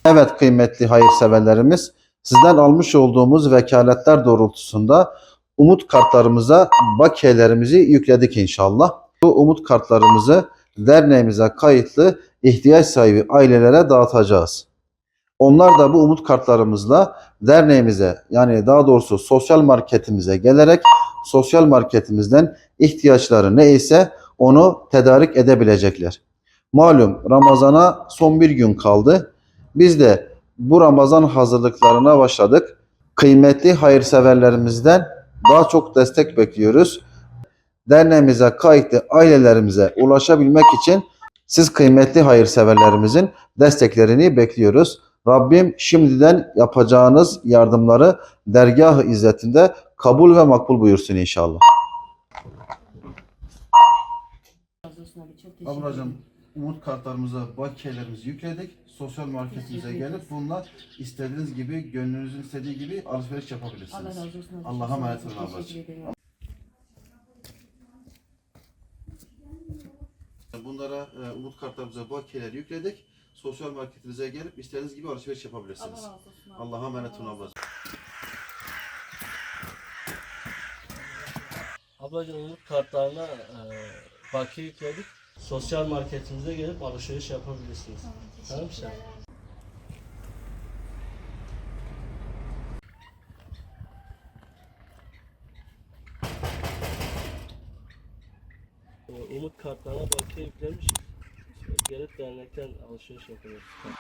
Evet kıymetli hayırseverlerimiz, sizden almış olduğumuz vekaletler doğrultusunda umut kartlarımıza bakiyelerimizi yükledik inşallah. Bu umut kartlarımızı derneğimize kayıtlı ihtiyaç sahibi ailelere dağıtacağız. Onlar da bu umut kartlarımızla derneğimize, yani daha doğrusu sosyal marketimize gelerek sosyal marketimizden ihtiyaçları neyse onu tedarik edebilecekler. Malum Ramazan'a son bir gün kaldı. Biz de bu Ramazan hazırlıklarına başladık. Kıymetli hayırseverlerimizden daha çok destek bekliyoruz. Derneğimize kayıtlı ailelerimize ulaşabilmek için siz kıymetli hayırseverlerimizin desteklerini bekliyoruz. Rabbim şimdiden yapacağınız yardımları dergah-ı izzetinde kabul ve makbul buyursun inşallah. Ablacığım, umut kartlarımıza bakiyelerimizi yükledik. Sosyal marketimize gelip bununla istediğiniz gibi, gönlünüzün istediği gibi alışveriş yapabilirsiniz. Allah razı olsun. Allah'a emanet olun ablacığım. Bunlara umut kartlarımıza bakiyeler yükledik. Sosyal marketimize gelip istediğiniz gibi alışveriş yapabilirsiniz. Allah'a emanet olun ablacığım. Ablacığım umut kartlarına bakiye yükledik. Sosyal marketimize gelip alışveriş yapabilirsiniz. Tamam mı sen? Umut kartlarına bakiye yüklemiş. Gelip dernekten alışveriş yapabilirsiniz.